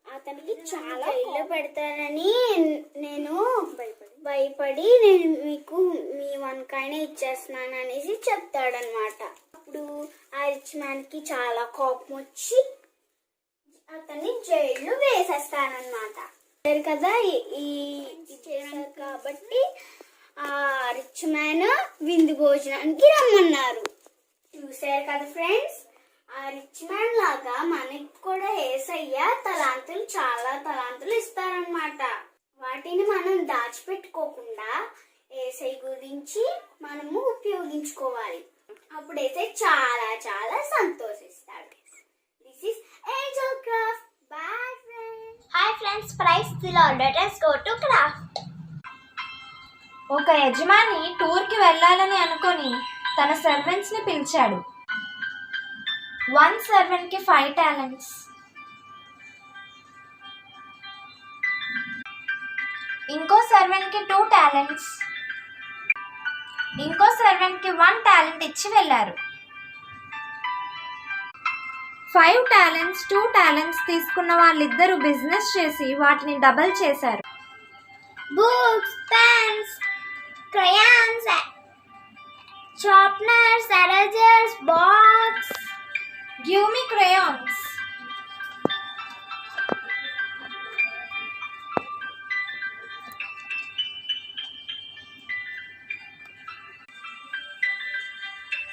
అతనికి చాలా ఇల్లు పెడతారని నేను భయపడి నేను మీకు మీ 1 కాయిన్ ఇచ్చేస్తున్నాను అనేసి చెప్తాడనమాట. అప్పుడు ఆ రిచ్ మ్యాన్ కి చాలా కోపం వచ్చి అతన్ని జైల్లో వేసేస్తానన్నమాట. కదా చేశారు కాబట్టి ఆ రిచ్ మ్యాన్ విందు భోజనానికి రమ్మన్నారు. చూసారు కదా ఫ్రెండ్స్, ఆ రిచ్ మ్యాన్ లాగా మనకి కూడా యేసయ్య చాలా తలాంతులు ఇస్తారనమాట. వాటిని మనం దాచిపెట్టుకోకుండా యేసయ్య గురించి మనము ఉపయోగించుకోవాలి. అప్పుడు యేసయ్య చాలా చాలా సంతోషిస్తాడు. This is angel craft. Bye friends. Hi friends, praise the lord. Let us go to craft. ఒక యజమాని టూర్కి వెళ్ళాలని అనుకొని తన సర్వెంట్స్ని పిలిచాడు. 1 సర్వెంట్కి 5 టాలెంట్స్, ఇంకో సర్వెంట్కి 2 టాలెంట్స్, ఇంకో సర్వెంట్కి 1 టాలెంట్ ఇచ్చి వెళ్ళారు. 5 టాలెంట్స్ 2 టాలెంట్స్ తీసుకున్న వాళ్ళిద్దరూ బిజినెస్ చేసి వాటిని డబల్ చేశారు. Books, pens, crayons, sharpeners, erasers, box. Give me crayons.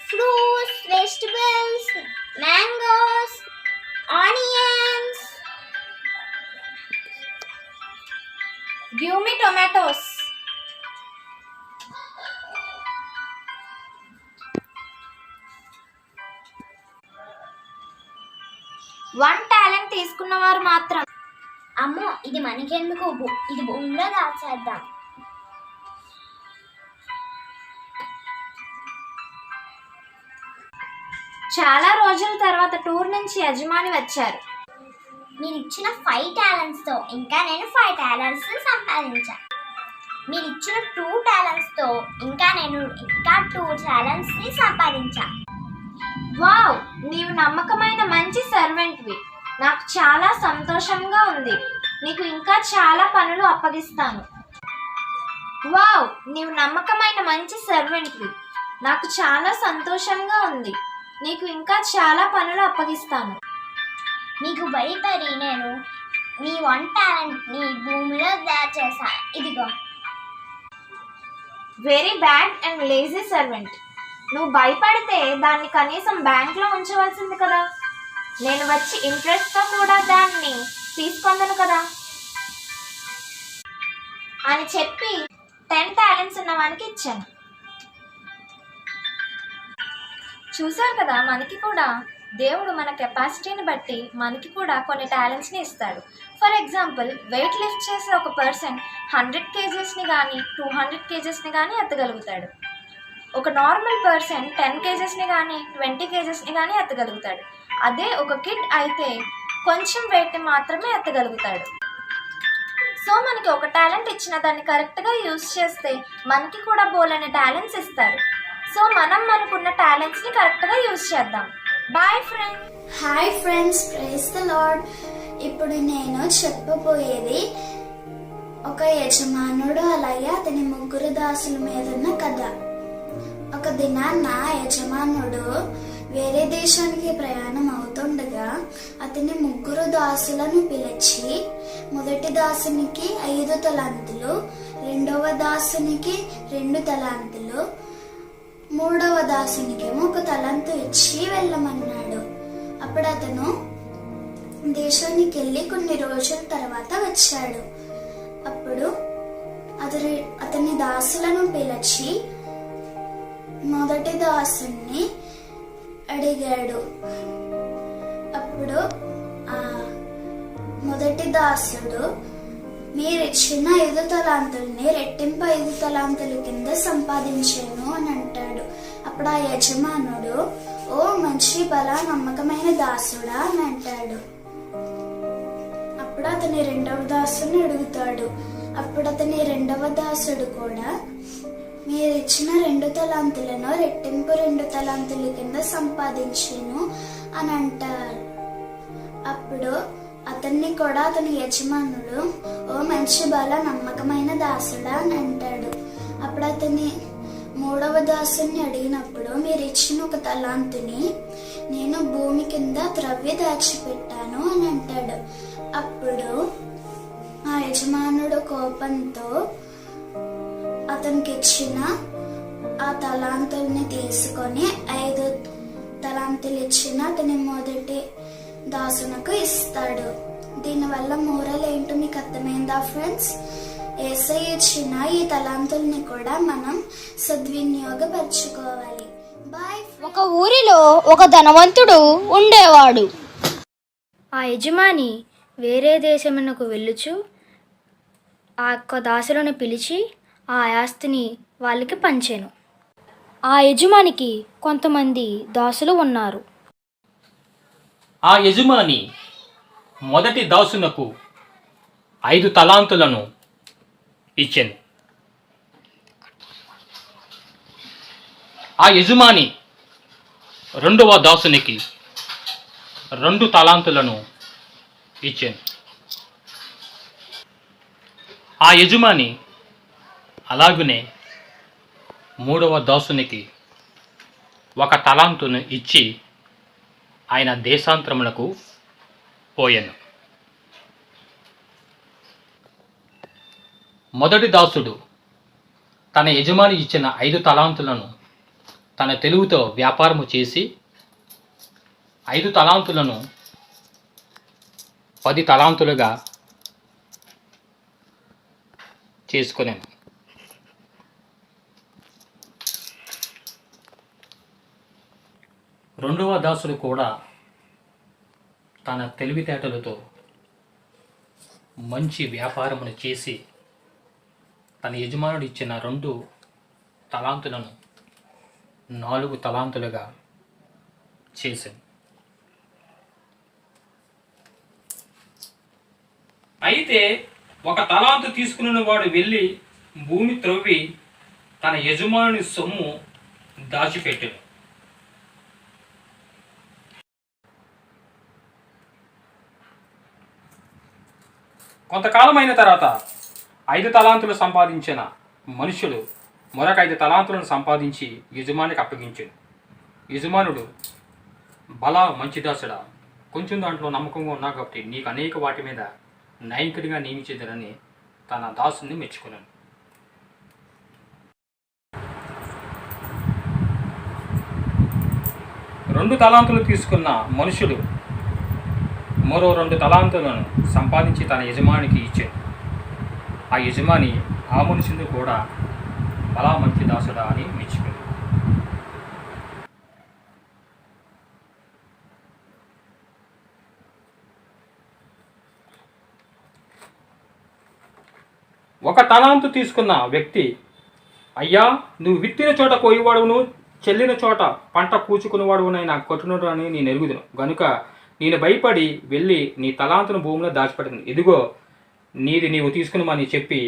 Fruits, vegetables, mangoes, onions. Give me tomatoes. One talent తీసుకున్నవారు మాత్రం, అమ్మో ఇది మనకెందుకు, ఇది భూమిలో దాచేద్దాం. చాలా రోజుల తర్వాత టూర్ నుంచి యజమాని వచ్చారు. మీరు ఇచ్చిన 5 టాలెంట్స్తో ఇంకా నేను 5 టాలెంట్స్ సంపాదించా. మీరు ఇచ్చిన 2 టాలెంట్స్తో ఇంకా నేను 2 టాలెంట్స్ని సంపాదించా. వావ్, నీవు నమ్మకమైన మంచి సర్వెంట్వి. నాకు చాలా సంతోషంగా ఉంది. నీకు ఇంకా చాలా పనులు అప్పగిస్తాను. వావ్, నీవు నమ్మకమైన మంచి సర్వెంట్వి. నాకు చాలా సంతోషంగా ఉంది. నీకు ఇంకా చాలా పనులు అప్పగిస్తాను. మీకు భయపడి నేను మీ 1 టాలెంట్ని భూమిలో దాచేసా. ఇదిగో. Very bad and lazy servant. నువ్వు భయపడితే దాన్ని కనీసం బ్యాంక్లో ఉంచవలసింది కదా. నేను వచ్చి ఇంట్రెస్ట్తో కూడా దాన్ని తీసుకొందను కదా అని చెప్పి 10 టాలెంట్స్ ఉన్నవానికి ఇచ్చాను. చూసారు కదా, మనకి కూడా దేవుడు మన కెపాసిటీని బట్టి మనకి కూడా కొన్ని టాలెంట్స్ని ఇస్తాడు. ఫర్ ఎగ్జాంపుల్, వెయిట్ లిఫ్ట్ చేసే ఒక పర్సన్ 100 కేజెస్ని కానీ 200 కేజెస్ని కానీ ఎత్తగలుగుతాడు. ఒక నార్మల్ పర్సన్ 10 కేజెస్ని కానీ 20 కేజెస్ని కానీ ఎత్తగలుగుతాడు. అదే ఒక కిడ్ అయితే కొంచెం వెయిట్ని మాత్రమే ఎత్తగలుగుతాడు. సో మనకి ఒక టాలెంట్ ఇచ్చిన దాన్ని కరెక్ట్గా యూస్ చేస్తే మనకి కూడా బోలెని టాలెంట్స్ ఇస్తారు. సో మనం మనకున్న టాలెంట్స్ని కరెక్ట్గా యూస్ చేద్దాం. Bye friends. Hi friends, praise the lord. ఇప్పుడు నేను చెప్పబోయేది ఒక యజమానుడు అలాగే అతని 3 దాసుల మీద ఉన్న కథ. ఒక దినాన్న యజమానుడు వేరే దేశానికి ప్రయాణం అవుతుండగా అతని 3 దాసులను పిలిచి, మొదటి దాసునికి 5 తలాంతులు, రెండవ దాసునికి 2 తలాంతులు, మూడవ దాసునికేమో 1 తలాంతు ఇచ్చి వెళ్ళమన్నాడు. అప్పుడు అతను దేశానికి వెళ్ళి కొన్ని రోజుల తర్వాత వచ్చాడు. అప్పుడు అతని దాసులను పిలిచి మొదటి దాసుని అడిగాడు. అప్పుడు ఆ మొదటి దాసుడు, మీరిచ్చిన 5 తలాంతుల్ని రెట్టింపు 5 తలాంతుల కింద సంపాదించాను అని అంటాడు. అప్పుడు ఆ యజమానుడు, ఓ మంచి బల నమ్మకమైన దాసుడా అని అంటాడు. అప్పుడు అతని రెండవ దాసుని అడుగుతాడు. అప్పుడు అతని రెండవ దాసుడు కూడా, మీరిచ్చిన 2 తలాంతులను రెట్టింపు 2 తలాంతుల కింద సంపాదించాను అని అంటారు. అప్పుడు అతన్ని కూడా అతని యజమానుడు, ఓ మంచి బల నమ్మకమైన దాసుడా అని అంటాడు. అప్పుడు అతని మూడవ దాసుని అడిగినప్పుడు, మీరు ఇచ్చిన 1 తలాంతుని నేను భూమి కింద త్రవ్వి దాచిపెట్టాను అని అంటాడు. అప్పుడు ఆ యజమానుడు కోపంతో అతనికి ఇచ్చిన ఆ తలాంతుల్ని తీసుకొని 5 తలాంతులు ఇచ్చిన అతని మొదటి దాసునకు ఇస్తాడు. దీనివల్ల మోరల్ ఏంటో మీకు అర్థమైందా ఫ్రెండ్స్? యేసయ్య ఇచ్చిన ఈ తలాంతుల్ని కూడా మనం సద్వినియోగపరచుకోవాలి. బాయ్. ఒక ఊరిలో ఒక ధనవంతుడు ఉండేవాడు. ఆ యజమాని వేరే దేశమునకు వెళ్ళుచు ఆ యొక్క దాసులను పిలిచి ఆ ఆస్తిని వాళ్ళకి పంచెను. ఆ యజమానికి కొంతమంది దాసులు ఉన్నారు. ఆ యజమాని మొదటి దాసునకు 5 తలాంతులను ఇచ్చెను. ఆ యజమాని రెండవ దాసునికి 2 తలాంతులను ఇచ్చెను. ఆ యజమాని అలాగునే మూడవ దాసునికి 1 తలాంతును ఇచ్చి ఆయన దేశాంతరములకు పోయెను. మొదటి దాసుడు తన యజమాని ఇచ్చిన 5 తలాంతులను తన తెలివితో వ్యాపారము చేసి 5 తలాంతులను 10 తలాంతులుగా చేసుకొనెను. రెండవ దాసుడు కూడా తన తెలివితేటలతో మంచి వ్యాపారమును చేసి తన యజమానుడు ఇచ్చిన 2 తలాంతులను 4 తలాంతులుగా చేశాను. అయితే 1 తలాంతు తీసుకున్న వాడు వెళ్ళి భూమి త్రవ్వి తన యజమానుని సొమ్ము దాచిపెట్టెను. కొంతకాలం అయిన తర్వాత 5 తలాంతులు సంపాదించిన మనుషులు మరొక 5 తలాంతులను సంపాదించి యజమానికి అప్పగించాడు. యజమానుడు, బలా మంచి దాసుడా, కొంచెం దాంట్లో నమ్మకంగా ఉన్నావు కాబట్టి నీకు అనేక వాటి మీద నాయకుడిగా నియమించేదనని తన దాసుని మెచ్చుకున్నాను. రెండు తలాంతులు తీసుకున్న మనుషుడు మరో 2 తలాంతులను సంపాదించి తన యజమానికి ఇచ్చాడు. ఆ యజమాని ఆ మనుషుని కూడా బలా మంచి దాసుడా అని మెచ్చుకుంది. ఒక తలాంతు తీసుకున్న వ్యక్తి, అయ్యా నువ్వు విత్తిన చోట కోయివాడును, చెల్లిన చోట పంట కూచుకునేవాడునైనా కఠినుడు అని నేను ఎరుగుదును గనుక నేను భయపడి వెళ్ళి నీ తలాంతును భూమిలో దాచిపెట్టింది, ఇదిగో నీది నీవు తీసుకునమని చెప్పి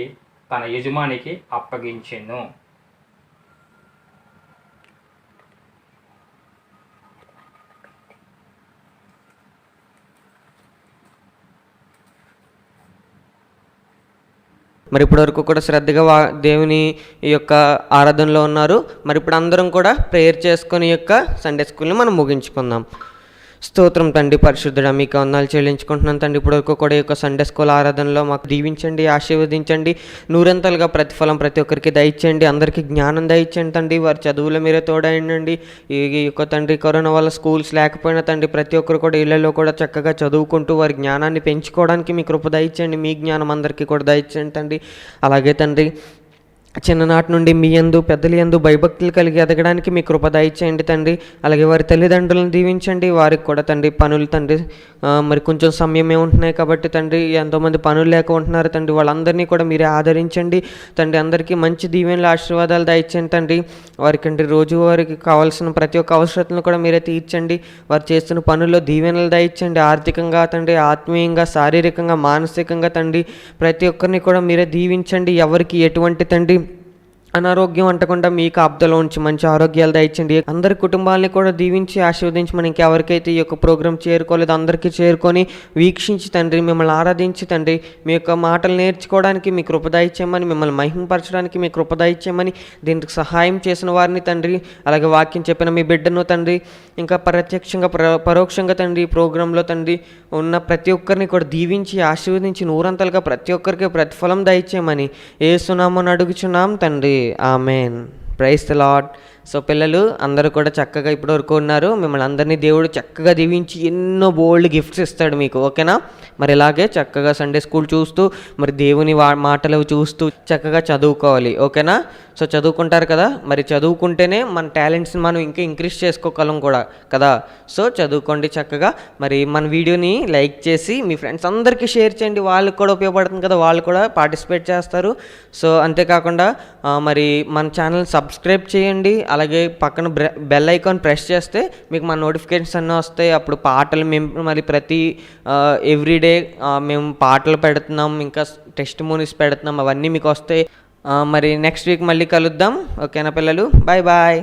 తన యజమానికి అప్పగించెను. మరి ఇప్పటివరకు కూడా శ్రద్ధగా దేవుని ఈ యొక్క ఆరాధనలో ఉన్నారు. మరి ఇప్పుడు అందరం కూడా ప్రేయర్ చేసుకొని ఈ యొక్క సండే స్కూల్ని మనం ముగించుకుందాం. స్తోత్రం తండ్రి, పరిశుద్ధుడా మీకు వందనాలు చెల్లించుకుంటున్నాను తండ్రి. ఇప్పటివరకు కూడా ఈ యొక్క సండే స్కూల్ ఆరాధనలో మాకు దీవించండి, ఆశీర్వదించండి, నూరంతలుగా ప్రతిఫలం ప్రతి ఒక్కరికి దయచేయండి, అందరికీ జ్ఞానం దయచేయండి తండ్రి. వారి చదువులో మీరే తోడైండండి. ఈ యొక్క తండ్రి కరోనా వల్ల స్కూల్స్ లేకపోయినా తండ్రి ప్రతి ఒక్కరు కూడా ఇళ్లలో కూడా చక్కగా చదువుకుంటూ వారి జ్ఞానాన్ని పెంచుకోవడానికి మీ కృప దయచేయండి, మీ జ్ఞానం అందరికీ కూడా దయచేయండి తండ్రి. అలాగే తండ్రి చిన్ననాటి నుండి మీ యందు పెద్దల యందు భయభక్తులు కలిగి ఎదగడానికి మీ కృప దయచేయండి తండ్రి. అలాగే వారి తల్లిదండ్రులను దీవించండి, వారికి కూడా తండ్రి పనులు తండ్రి మరి కొంచెం సమయమే ఉంటున్నాయి కాబట్టి తండ్రి ఎంతోమంది పనులు లేక ఉంటున్నారు తండ్రి, వాళ్ళందరినీ కూడా మీరే ఆదరించండి తండ్రి. అందరికీ మంచి దీవెనలు ఆశీర్వాదాలు దయచేయండి తండ్రి. వారికి అంటే రోజు వారికి కావాల్సిన ప్రతి ఒక్క అవసరతను కూడా మీరే తీర్చండి. వారు చేస్తున్న పనుల్లో దీవెనలు దయచేయండి, ఆర్థికంగా తండ్రి, ఆత్మీయంగా, శారీరకంగా, మానసికంగా తండ్రి ప్రతి ఒక్కరిని కూడా మీరే దీవించండి. ఎవరికి ఎటువంటి తండ్రి అనారోగ్యం అంటకుండా మీ కాపుదలో ఉంచి మంచి ఆరోగ్యాలు దయచండి. అందరి కుటుంబాలని కూడా దీవించి ఆశీర్వదించి మనం ఇంకెవరికైతే ఈ యొక్క ప్రోగ్రాం చేరుకోలేదు అందరికీ చేరుకొని వీక్షించి తండ్రి మిమ్మల్ని ఆరాధించి తండ్రి మీ యొక్క మాటలు నేర్చుకోవడానికి మీ కృప దయచేయమని, మిమ్మల్ని మహిమపరచడానికి మీ కృప దయచేయమని, దీనికి సహాయం చేసిన వారిని తండ్రి, అలాగే వాక్యం చెప్పిన మీ బిడ్డను తండ్రి, ఇంకా ప్రత్యక్షంగా పరోక్షంగా తండ్రి ఈ ప్రోగ్రాంలో తండ్రి ఉన్న ప్రతి ఒక్కరిని కూడా దీవించి ఆశీర్వదించి నూరంతలుగా ప్రతి ఒక్కరికి ప్రతిఫలం దయచేయమని యేసునామమున అడుగుచున్నాం తండ్రి. Amen. Praise the lord. So పిల్లలు అందరూ కూడా చక్కగా ఇప్పటివరకు ఉన్నారు. మిమ్మల్ని అందరినీ దేవుడు చక్కగా దీవించి ఎన్నో బోల్డ్ గిఫ్ట్స్ ఇస్తాడు మీకు, ఓకేనా? మరి ఇలాగే చక్కగా సండే స్కూల్ చూస్తూ మరి దేవుని మాటలు చూస్తూ చక్కగా చదువుకోవాలి, ఓకేనా? సో చదువుకుంటారు కదా, మరి చదువుకుంటేనే మన టాలెంట్స్ని మనం ఇంకా ఇంక్రీజ్ చేసుకోగలం కూడా కదా. సో చదువుకోండి చక్కగా. మరి మన వీడియోని లైక్ చేసి మీ ఫ్రెండ్స్ అందరికీ షేర్ చేయండి, వాళ్ళకి కూడా ఉపయోగపడుతుంది కదా, వాళ్ళు కూడా పార్టిసిపేట్ చేస్తారు. సో అంతేకాకుండా మరి మన ఛానల్ సబ్స్క్రైబ్ చేయండి, అలాగే పక్కన బెల్ ఐకాన్ ప్రెస్ చేస్తే మీకు మన నోటిఫికేషన్స్ అన్నీ వస్తాయి. అప్పుడు పాటలు మేము మరి ప్రతి ఎవ్రీడే మేము పాటలు పెడుతున్నాం, ఇంకా టెస్టిమోనీస్ పెడుతున్నాం, అవన్నీ మీకు వస్తాయి. మరి నెక్స్ట్ వీక్ మళ్ళీ కలుద్దాం, ఓకేనా పిల్లలు? Bye bye.